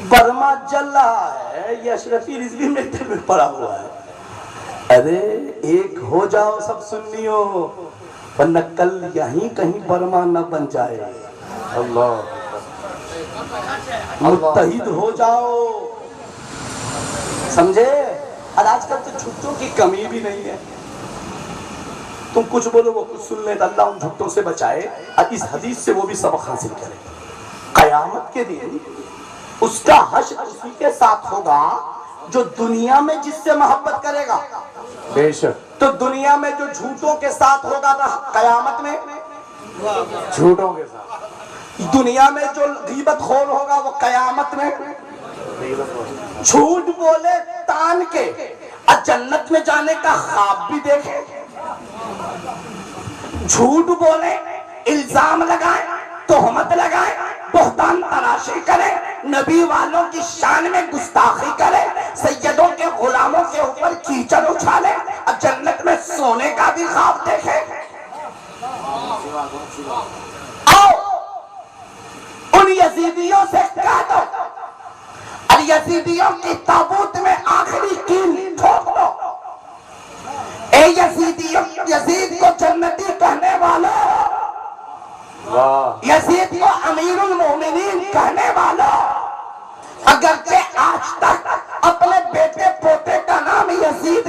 A: برما جل رہا ہے، یہ اشرفی رضوی میں دل میں پڑا ہوا ہے۔ ارے ایک ہو جاؤ سب سنیوں، ورنہ کل یہیں کہیں برما نہ بن جائے۔
B: اللہ
A: متحد ہو جاؤ، سمجھے؟ اور آج کل تو جھوٹوں کی کمی بھی نہیں ہے، تم کچھ بولو وہ کچھ سن لیں، اللہ ان جھوٹوں سے بچائے اور اس حدیث سے وہ بھی سبق حاصل کرے۔ قیامت کے دن اس کا حشر اسی کے ساتھ ہوگا جو دنیا میں جس سے محبت کرے گا،
B: بے شک۔
A: تو دنیا میں جو جھوٹوں کے ساتھ ہوگا تو قیامت میں
B: جھوٹوں کے ساتھ۔
A: دنیا میں جو غیبت خور ہوگا وہ قیامت میں جھوٹ بولے تان کے اور جنت میں جانے کا خواب بھی دیکھے، جھوٹ بولے، الزام لگائے، تہمت لگائے، بہتان تراشی کرے، نبی والوں کی شان میں گستاخی کرے، سیدوں کے غلاموں کے اوپر کیچڑ اچھالے اور جنت میں سونے کا بھی خواب دیکھے۔ آؤ ان یزیدیوں سے کہہ دو، اور یزیدیوں کی تابوت میں آخری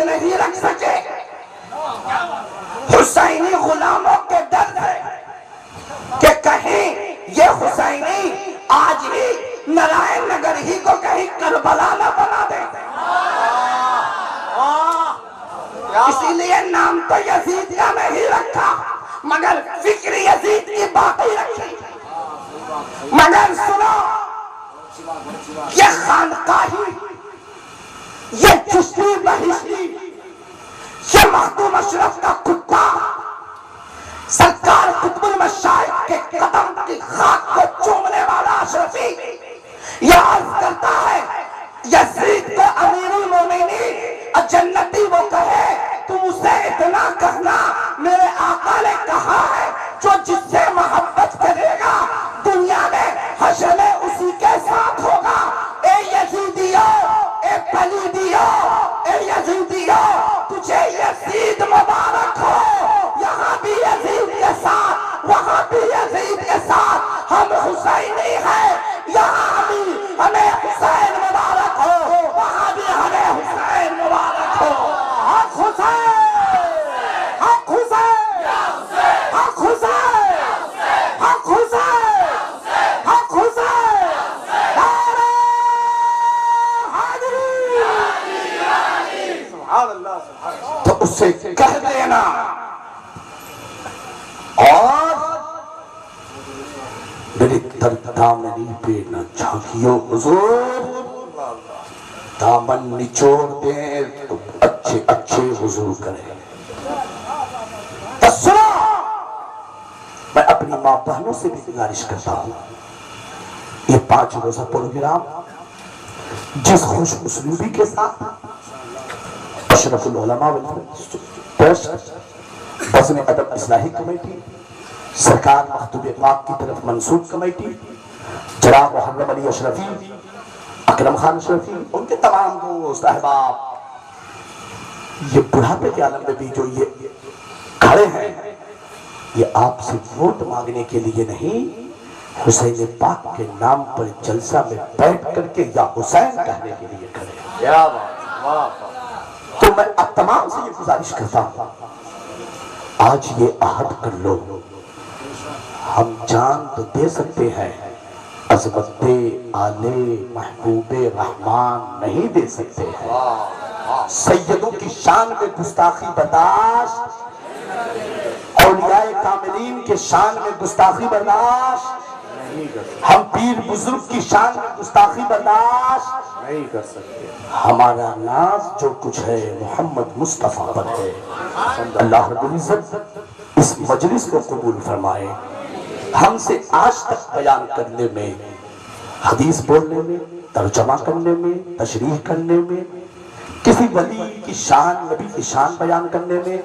A: نہیں رکھ سکے۔ حسینی غلاموں کے ڈر ہے کہ کہیں یہ حسینی آج ہی نارائن نگر ہی کو کہیں کربلا نہ بنا دے۔ اسی لیے نام تو یزید کا نہیں رکھا مگر فکر یزید کی باقی رکھی۔ مگر سنو، یہ خانقاہی، یہ چشتی بہشتی، یہ مخدوم اشرف کا کتا سرکار قطب المشائخ کے قدم کی خاک کو چومنے والا اشرفی یہ عرض کرتا ہے یزید کو امیر المومنین جنتی وہ کہے تم اسے اتنا کہنا میرے آقا نے کہا ہے جو جس سے محبت کرے گا دنیا میں حشر میں اسی کے ساتھ ہوگا۔ اے یزیدیو، اے پلیدیو، اے یزیدیو، تجھے یزید مبارک ہو۔ یہاں بھی یزید کے ساتھ، وہاں بھی یزید کے ساتھ، ہم حسینی ہیں۔ یہاں بھی ہمیں حسین مبارک ہو، وہاں بھی ہمیں حسین مبارک ہو۔ حق حسین، حق حسین، حق حسین، حق حسین، حق حسین، نعرہ حیدری۔
B: سبحان اللہ، سبحان اللہ۔
A: تو اسے کہہ دینا اور میری دامنی پہ نہ جھانکیو حضور، دامن نچوڑ دیں تو اچھے اچھے وضو کریں۔ تو سنو، میں اپنی ماں بہنوں سے بھی گزارش کرتا ہوں، یہ 5 روزہ پروگرام جس خوش اسلوبی کے ساتھ اشرف العلماء ٹرسٹ، بزم ادب اصلاحی کمیٹی، سرکار مخدوم پاک کی طرف منسوب کمیٹی، جناب محرم علی اشرفی، اکرم خان اشرفی، ان کے تمام دوست احباب، یہ بڑھاپے کے عالم میں بھی جو یہ کھڑے ہیں، یہ آپ سے ووٹ مانگنے کے لیے نہیں، حسین پاک کے نام پر جلسہ میں بیٹھ کر کے یا حسین کہنے کے لیے کھڑے ہیں۔
B: کیا بات، واہ واہ۔
A: تو میں اب تمام سے یہ گزارش کرتا ہوں، آج یہ عہد کر لو، ہم جان تو دے سکتے ہیں، عظمت آلِ محبوب رحمان نہیں دے سکتے ہیں۔ سیدوں کی شان میں گستاخی برداشت، اولیاء کاملین کے شان میں گستاخی برداشت، ہم پیر بزرگ کی شان میں گستاخی برداشت
B: نہیں کر سکتے۔
A: ہمارا ناز جو کچھ ہے محمد مصطفیٰ پر ہے۔ اللہ رب العزت اس مجلس کو قبول فرمائے، ہم سے آج تک بیان کرنے میں، حدیث بولنے میں، ترجمہ کرنے میں، تشریح کرنے میں، کسی ولی کی شان، نبی کی شان بیان کرنے میں،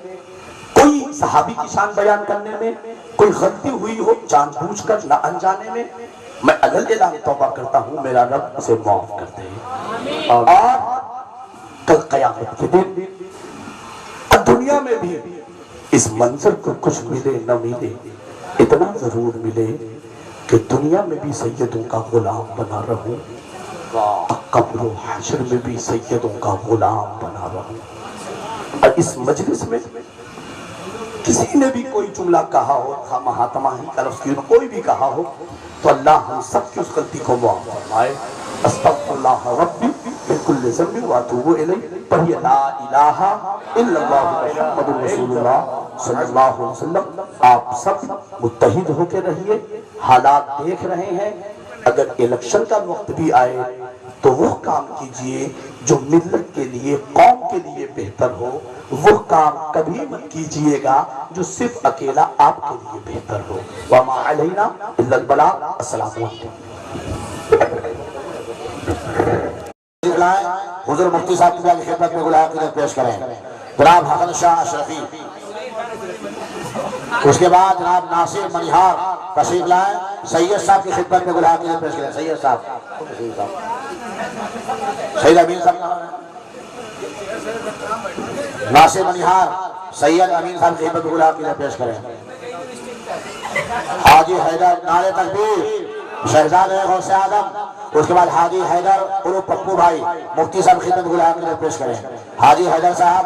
A: کوئی صحابی کی شان بیان کرنے میں کوئی غلطی ہوئی ہو جان بوجھ کر نہ انجانے میں، میں اعلان توبہ کرتا ہوں میرا رب اسے معاف کر دے۔ اور کل قیامت کے دن دنیا میں بھی اس منظر کو کچھ ملے نہ ملے، اتنا ضرور ملے کہ دنیا میں بھی سیدوں کا غلام بنا رہوں، قبر و حشر میں بھی سیدوں کا غلام بنا رہوں۔ اور اس مجلس میں کسی نے بھی کوئی جملہ کہا ہو، خواہ تماہی کا لفظ کیوں کوئی بھی کہا ہو، تو اللہ ہم سب کی اس غلطی کو معاف فرمائے۔ استغفر اللہ ربی من کل ذنب واتوب الیہ، پڑھیے لا الہ الا اللہ محمد رسول اللہ صلی اللہ علیہ وسلم۔ آپ سب متحد ہو کے رہیے، حالات دیکھ رہے ہیں، اگر الیکشن کا وقت بھی آئے تو وہ کام کیجئے جو ملت کے لیے، قوم کے لیے بہتر ہو، وہ کام کبھی مت کیجئے گا جو صرف اکیلا آپ کے لیے بہتر ہو۔ وما علینا الا البلاغ۔ السلام علیکم۔
C: حضور مفتی صاحب کی خدمت میں گلاب کے پیش کریں جناب حسن شاہ اشرفی، اس کے بعد جناب ناصر منیہار تشریف لائیں، سید صاحب کی خدمت میں گلاب کے پیش کریں۔ سید صاحب، سید امین صاحب، ناصر منیہار سید امین صاحب کی خدمت میں گلاب کے پیش کریں۔ حاجی حیدر، نعرہ تکبیر، شہزادہ غوث اعظم اس کے بعد حاجی حیدر عرف پپو بھائی مفتی صاحب خدمت گلاب کی طرف پیش کریں. حاجی حیدر صاحب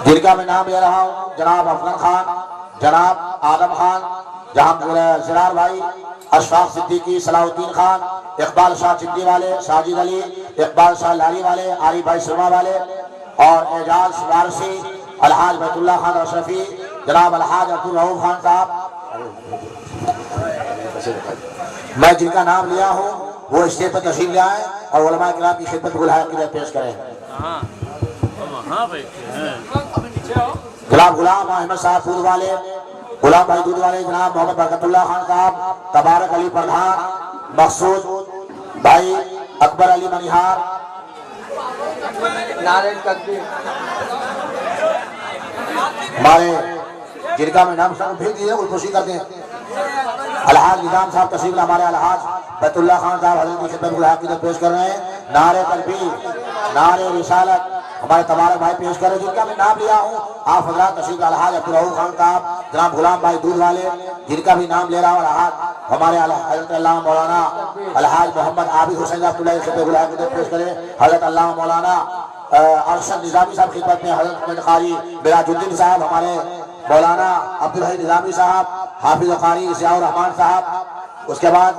C: جن کا میں نام لے رہا ہوں جناب افغان خان، جناب آدم خان، جہاں زرار بھائی، اشفاق صدیقی، صلاح الدین خان، اقبال شاہ چندی والے، ساجد علی، اقبال شاہ لاری والے، عارف بھائی سرما والے، اور اعجاز وارسی، الحاج بیت اللہ خان اشرفی، جناب الحاج عبدالرؤوف خان صاحب. میں جن کا نام لیا ہوں وہ اسٹیج پر تشریف لے آئیں اور علماء کرام کی خدمت گلہائے کی طرف پیش کریں. جناب غلام احمد صاحب دودھ والے، غلام بھائی دودھ والے، جناب محمد برکت اللہ خان صاحب، تبارک علی پردھان، مقصود بھائی، اکبر علی منیہار.
B: نعرہ تکبیر.
C: ہمارے جن کا میں نام صاحب بھیج دیئے وہ خوشی کرتے ہیں. الحاج نظام صاحب تشریف لے، ہمارے الحاج بیت اللہ خان صاحب حضرت کی خدمت گلہائے کی طرف پیش کر رہے ہیں. نعرہ تکبیر، نعرہ رسالت ہمارے تبارک بھائی پیش کر رہے ہیں. جن کا میں نام لیا ہوں آپ حضرات تشریف، الحاج عبدالرؤوف خان صاحب، جناب غلام بھائی دودھ والے. جن کا بھی نام لے رہا ہوں الحاج ہمارے حضرت اللہ مولانا الحاج محمد عابد حسین رحمۃ اللہ کی خدمت گلہائے کی طرف پیش کریں. حضرت اللہ مولانا ارشد نظامی صاحب خدمت میں، حضرت قاری براج الدین صاحب، ہمارے مولانا عبدالحی نظامی صاحب، حافظ قاری ضیاء الرحمان صاحب. اس کے بعد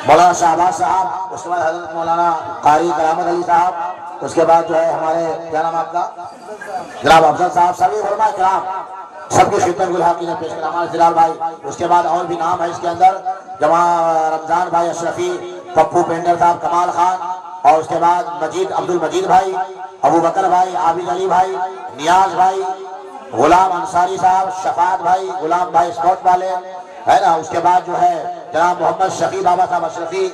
C: مولانا شہباز صاحب، اس کے بعد حضرت مولانا قاری کرامت علی صاحب. اس کے بعد جو ہے ہمارے کیا نام آپ کا جناب افضل صاحب. سبھی علماء کرام سب کی خدمت گلہائے کی طرف پیش کریں. ہمارے زلال بھائی. اس کے بعد اور بھی نام ہے اس کے اندر، جماعت رمضان بھائی اشرفی، پپو پینڈر صاحب، کمال خان، اور اس کے بعد مجید عبد المجید بھائی، ابو بکر بھائی، عابد علی بھائی، نیاز بھائی، غلام انصاری صاحب، شفاعت بھائی، غلام بھائی اسکاٹ والے ہے نا. اس کے بعد جو ہے جناب محمد شفیع بابا صاحب اشرفی،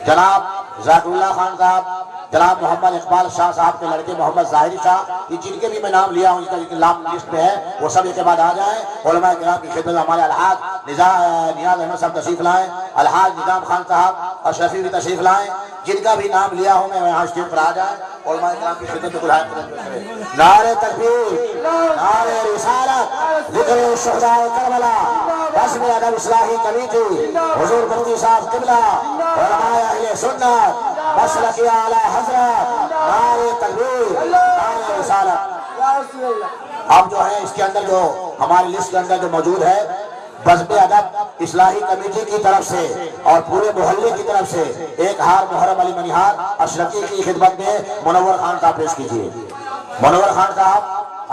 C: جناب ذاکر اللہ خان صاحب، جناب محمد اقبال شاہ صاحب کے لڑکے محمد ظاہری شاہ. یہ جن کے بھی میں نام لیا ہوں جن کا نام لسٹ میں ہے وہ سب ایک کے بعد آ جائیں. علماء کرام کی خدمت ہمارے الحاج نیاز احمد صاحب تشریف لائیں، الحاج نظام خان صاحب اشرفی بھی تشریف لائیں. جن کا بھی نام لیا ہوں میں یہاں اسٹیج پر آ جائیں. علماء کرام کی خدمت کو نعرہ تکبیر، نعرہ رسالت، ذکر شہداء کربلا، رسم ادب اصلاحی کمیٹی، حضور مفتی صاحب قبلہ، علماء اہل سنت، مسلک اعلی حضرت، نعرہ تکبیر، نعرہ رسالت. اب جو ہے اس کے اندر جو ہماری لسٹ کے اندر جو موجود ہے بزم ادب اصلاحی کمیٹی کی طرف سے اور پورے محلے کی طرف سے ایک ہار محرم علی منیہار اشرفی کی خدمت میں منور خان صاحب پیش کیجیے. منور خان صاحب.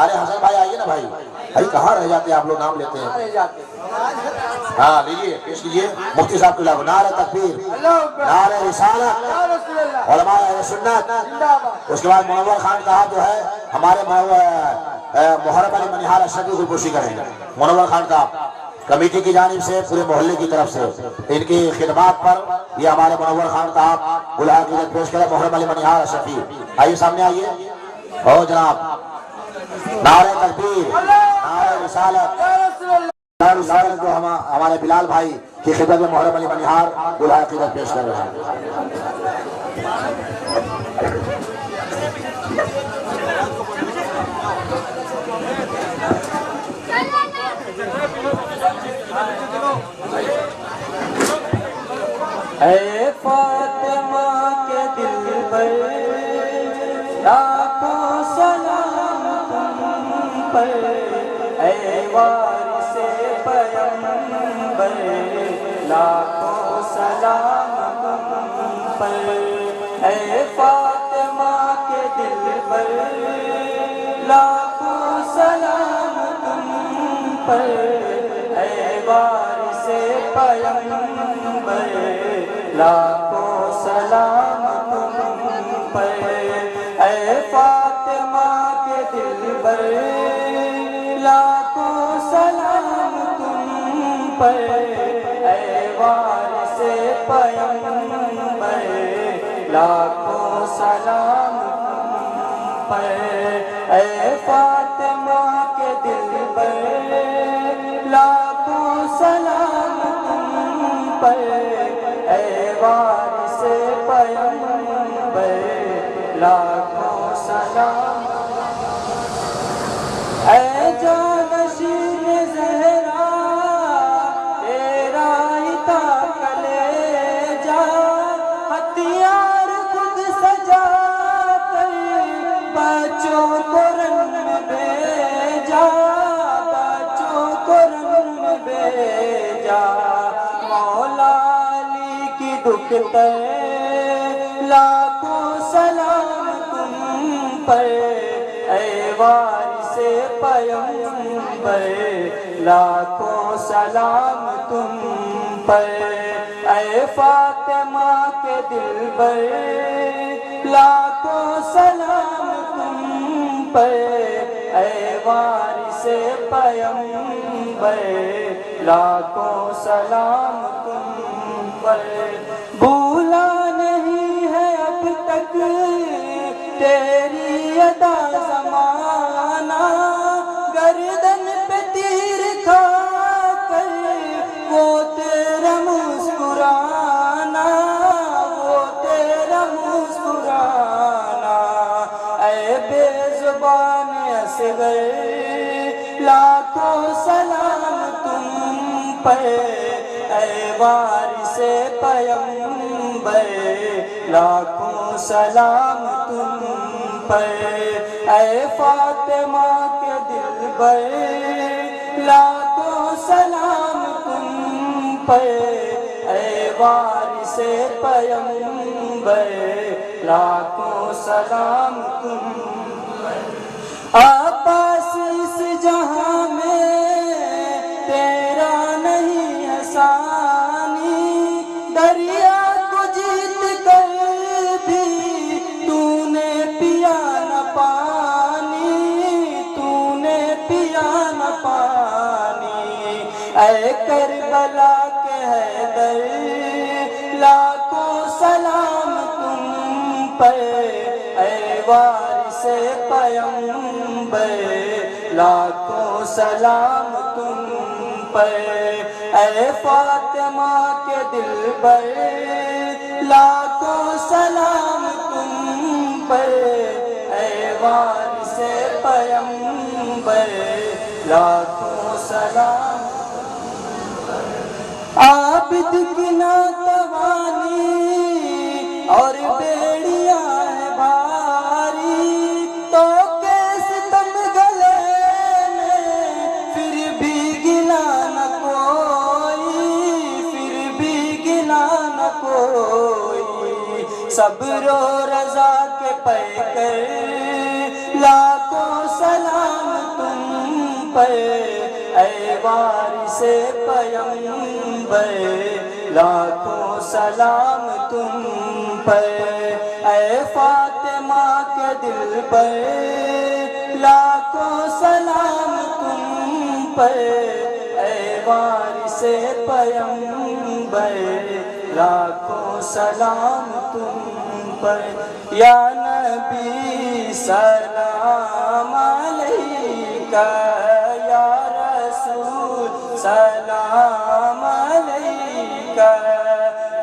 C: ارے حسن بھائی آئیے نا بھائی. بھائی کہاں رہ جاتے ہیں آپ لوگ، نام لیتے ہیں. ہاں لیجیے پیش کیجیے مفتی صاحب کے لاگو. نعرہ تکبیر، نعرہ رسالت، علماء اہل سنت. اس کے بعد منور خان صاحب جو ہے ہمارے محرم علی منیہار اشرفی کو پوشی کریں گے. منور خان صاحب کمیٹی کی جانب سے پورے محلے کی طرف سے ان کی خدمات پر یہ ہمارے منور خان صاحب گلہائے کی طرف پیش کرے. محرم علی منیہار اشرفی آئیے سامنے آئیے. او جناب نعرہ تکبیر، نعرہ رسالت. جو ہمارے بلال بھائی کی خدمت میں محرم علی منیہار گلہائے کی طرف پیش کر رہے ہیں.
D: اے فاطمہ کے دل پر لاکھوں سلام تم پر، اے وارث پیغمبر لاکھوں سلام تم پر. اے فاطمہ کے دل پر لاکھوں سلام تم پر، اے وارث پیغمبر لاکھوں سلام تم پر. اے فاطمہ کے دل پر لاکھوں سلام تم پر، اے وارث پیغمبر لاکھوں سلام تم پر. اے فاطمہ کے دل پر لاکھوں سلام تم پر، اے وارث پیغمبر لاکھوں سلام. اے دکھتے لاکھوں سلام تم پر اے وارث پیغمبر لاکھوں سلام تم پر اے فاطمہ کے دلبر لاکھوں سلام تم پر اے وارث پیغمبر لاکھوں سلام تم پر بھولا نہیں ہے اب تک تیری ادا زمانہ گردن پہ تیر کھا کر وہ تیرا مسکرانا وہ تیرا مسکرانا اے بے زبان اصغر لاکھوں سلام تم پر اے وارث پیغمبر لاکھوں سلام تم پر اے فاطمہ کے دلبر لاکھوں سلام تم پر اے وارث پیغمبر لاکھوں سلام تم پر عباس اس جہاں میں تیرا نہیں ہے ثانی دریا کو جیت کر بھی تو نے پیا نہ پانی تو نے پیا نہ پانی اے کربلا کے حیدر لاکھوں سلام تم پر اے وارث پیغمبر لاکھوں سلام تم پر اے فاطمہ کے دلبر لاکھوں سلام تم پر اے وارث پیغمبر لاکھوں سلام عابد کی ناتوانی اور بیڑیاں ہے بھاری تو کیسے تم گلے میں پھر بھی گلا نہ کوئی پھر بھی گلا نہ کوئی صبر و رضا کے پیکر لاکھوں سلام تم پر اے وارث پیغمبر لاکھوں سلام تم پر اے فاطمہ کے دلبر لاکھوں سلام تم پر اے وارث پیغمبر لاکھوں سلام تم پر یا نبی سلام علیکہ یا رسول سلام علیکہ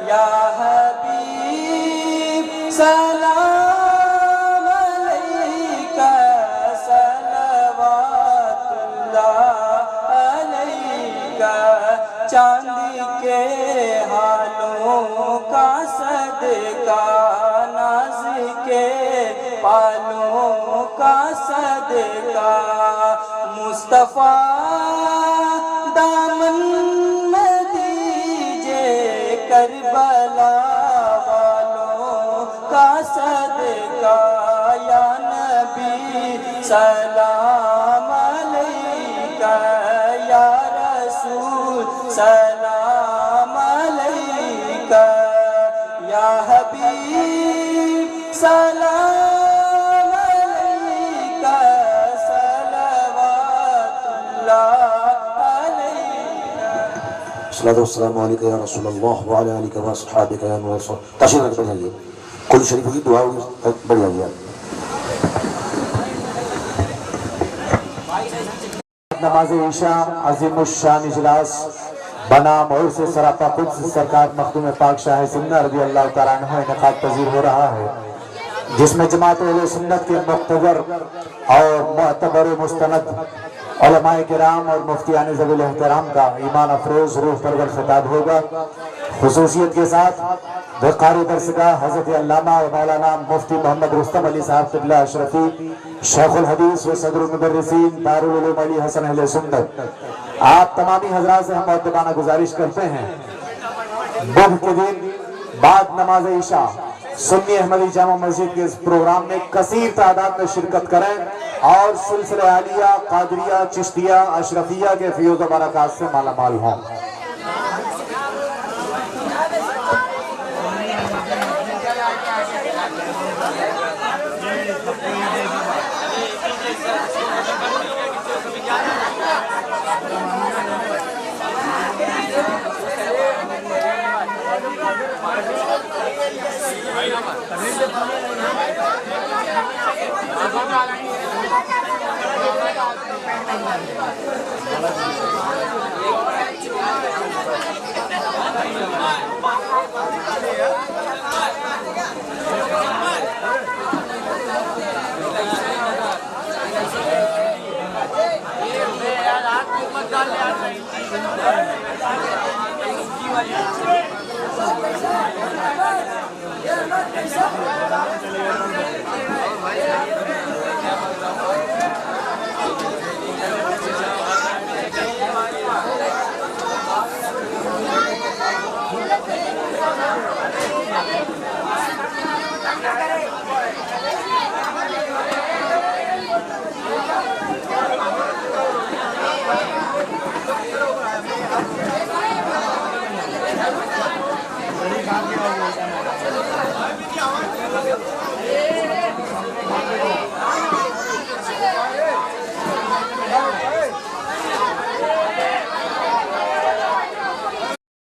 D: یا حبیب سلام علیکہ صلوات اللہ علیکہ چاندی کے حالوں کا صدقہ ناز کے پالوں کا صدقہ مصطفیٰ دامن میں دیجئے کربلا والوں کا صدقہ یا نبی سلام علیکہ یا رسول سلام علیکہ یا حبیب سلام علیکہ صلوات اللہ علیکہ
C: الصلاۃ والسلام علیکہ یا رسول اللہ وعلی آلہ و اصحابہ یا نور الصلاۃ تشریف رکھ بجائیے کل شریف کی دعا ہوگی بڑھ جائیے
B: نماز عشاء عظیم الشان اجلاس بنام اور سے سراپا قدس سرکار مخدوم پاک شاہ سمنہ رضی اللہ تعالیٰ عنہ انعقاد پذیر ہو رہا ہے جس میں جماعت اہل سنت کے مقتدر اور معتبر و مستند علماء کرام اور مفتیان ذوی الاحترام کا ایمان افروز روح پرور خطاب ہوگا خصوصیت کے ساتھ وقار درسگاہ حضرت علامہ و مولانا مفتی محمد رستم علی صاحب قبلہ اشرفی شیخ الحدیث و صدر المدرسین دارالعلوم علی حسن اہل سنت آپ تمامی حضرات سے ہم مؤدبانہ گزارش کرتے ہیں بدھ کے دن بعد نماز عشاء سنی احمدی جامع مسجد کے اس پروگرام میں کثیر تعداد میں شرکت کریں اور سلسلہ عالیہ، قادریہ، چشتیہ، اشرفیہ کے فیوز و برکات سے مالا مال ہوں۔
D: Yeah.